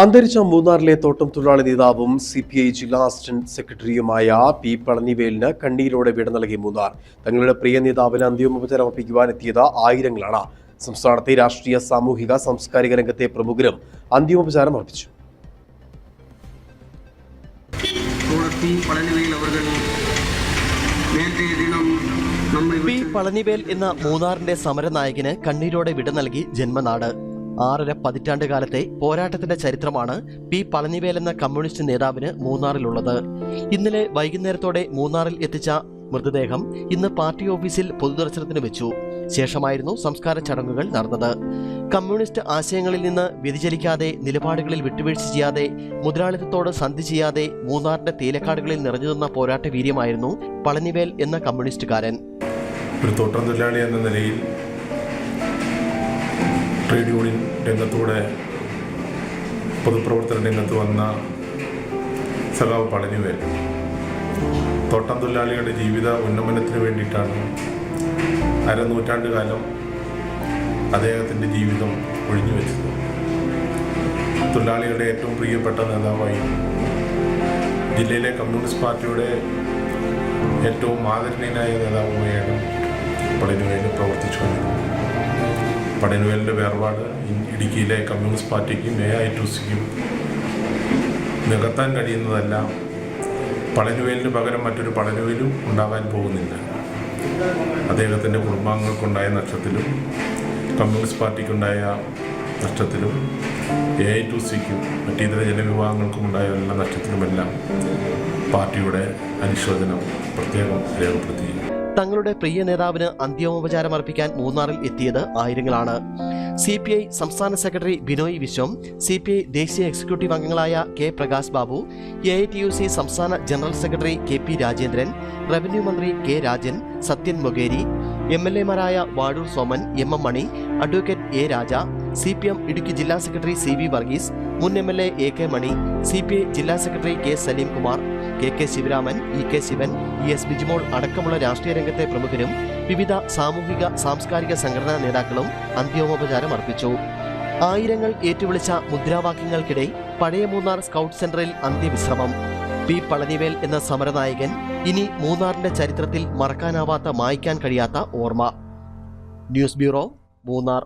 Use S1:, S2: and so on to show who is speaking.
S1: അന്തരിച്ച മൂന്നാറിലെ തോട്ടം തൊഴിലാളി നേതാവും CPI ജില്ലാ അസിസ്റ്റന്റ് സെക്രട്ടറിയുമായ പി പളനിവേലിന് കണ്ണീരോടെ വിട നൽകി മൂന്നാർ. തങ്ങളുടെ പ്രിയ നേതാവിന് അന്തിമോപചാരം അർപ്പിക്കുവാനെത്തിയത് ആയിരങ്ങളാണ്. സംസ്ഥാനത്തെ രാഷ്ട്രീയ, സാമൂഹിക, സാംസ്കാരിക രംഗത്തെ പ്രമുഖരും അന്തിമോപചാരം അർപ്പിച്ചു.
S2: പി പളനിവേൽ എന്ന മൂന്നാറിന്റെ സമരനായകന് കണ്ണീരോടെ വിട നൽകി ജന്മനാട്. 6.5 പതിറ്റാണ്ട് കാലത്തെ പോരാട്ടത്തിന്റെ ചരിത്രമാണ് പി പളനിവേൽ എന്ന കമ്മ്യൂണിസ്റ്റ് നേതാവിന് മൂന്നാറിലുള്ളത്. ഇന്നലെ വൈകുന്നേരത്തോടെ മൂന്നാറിൽ എത്തിച്ച മൃതദേഹം ഇന്ന് പാർട്ടി ഓഫീസിൽ പൊതുദർശനത്തിന് വെച്ചു. ശേഷമായിരുന്നു സംസ്കാര ചടങ്ങുകൾ നടന്നത്. കമ്മ്യൂണിസ്റ്റ് ആശയങ്ങളിൽ നിന്ന് വ്യതിചലിക്കാതെ, നിലപാടുകളിൽ വിട്ടുവീഴ്ച ചെയ്യാതെ, മുതലാളിത്തത്തോട് സന്ധി ചെയ്യാതെ മൂന്നാറിന്റെ തേയിലക്കാടുകളിൽ നിറഞ്ഞു നിന്ന പോരാട്ട വീര്യമായിരുന്നു പളനിവേൽ എന്ന കമ്മ്യൂണിസ്റ്റുകാരൻ.
S3: ഒരു തോട്ടം തൊഴിലാളി എന്ന നിലയിൽ ട്രേഡ് യൂണിയൻ രംഗത്തൂടെ പൊതുപ്രവർത്തന രംഗത്ത് വന്ന സഖാവ് പളനിവേൽ തോട്ടം തൊഴിലാളികളുടെ ജീവിത ഉന്നമനത്തിന് വേണ്ടിയിട്ടാണ് അരനൂറ്റാണ്ട് കാലം അദ്ദേഹത്തിൻ്റെ ജീവിതം ഒഴിഞ്ഞുവെച്ചത്. തൊഴിലാളികളുടെ ഏറ്റവും പ്രിയപ്പെട്ട നേതാവായി, ജില്ലയിലെ കമ്മ്യൂണിസ്റ്റ് പാർട്ടിയുടെ ഏറ്റവും ആദരണീയനായ നേതാവുമായാണ് പളനിവേൽ പ്രവർത്തിച്ചു വന്നത്. പളനിവേലിൻ്റെ വേർപാട് ഇടുക്കിയിലെ കമ്മ്യൂണിസ്റ്റ് പാർട്ടിക്കും AITUCക്കും നികത്താൻ കഴിയുന്നതല്ല. പളനിവേലിന് പകരം മറ്റൊരു പളനിവേലും ഉണ്ടാകാൻ പോകുന്നില്ല. അദ്ദേഹത്തിൻ്റെ കുടുംബാംഗങ്ങൾക്കുണ്ടായ നഷ്ടത്തിലും കമ്മ്യൂണിസ്റ്റ് പാർട്ടിക്കുണ്ടായ നഷ്ടത്തിലും AITUCക്കും മറ്റിതര ജനവിഭാഗങ്ങൾക്കും ഉണ്ടായ എല്ലാ നഷ്ടത്തിലുമെല്ലാം പാർട്ടിയുടെ അനുശോചനം പ്രത്യേകം രേഖപ്പെടുത്തി.
S2: തങ്ങളുടെ പ്രിയ നേതാവിന് അന്തിമോപചാരം അർപ്പിക്കാൻ മൂന്നാറിൽ എത്തിയത് ആയിരങ്ങളാണ്. CPI സംസ്ഥാന സെക്രട്ടറി ബിനോയ് വിശ്വം, CPI ദേശീയ എക്സിക്യൂട്ടീവ് അംഗങ്ങളായ K പ്രകാശ് ബാബു, AITUC സംസ്ഥാന general secretary KP Rajendran, revenue മന്ത്രി K രാജൻ, സത്യൻ മൊകേരി, MLA മാരായ Vazhoor Soman, MM Mani, advocate A Raja, CPM Idukki ജില്ലാ സെക്രട്ടറി CV വർഗീസ്, മുൻ MLA AK മണി, CPI ജില്ലാ secretary K Saleem Kumar, KK Sivaraman, EK Sivan, ES Bijimol അടക്കമുള്ള രാഷ്ട്രീയ രംഗത്തെ പ്രമുഖരും വിവിധ സാമൂഹിക, സാംസ്കാരിക സംഘടനാ നേതാക്കളും അന്തിമോപചാരം അർപ്പിച്ചു. ആയിരങ്ങൾ ഏറ്റുവിളിച്ച മുദ്രാവാക്യങ്ങൾക്കിടെ പഴയ മൂന്നാർ സ്കൗട്ട് സെന്ററിൽ അന്ത്യവിശ്രമം. പി പളനിവേൽ എന്ന സമരനായകൻ ഇനി മൂന്നാറിന്റെ ചരിത്രത്തിൽ മറക്കാനാവാത്ത, മായ്ക്കാൻ കഴിയാത്ത ഓർമ്മ. News bureau, Munnar.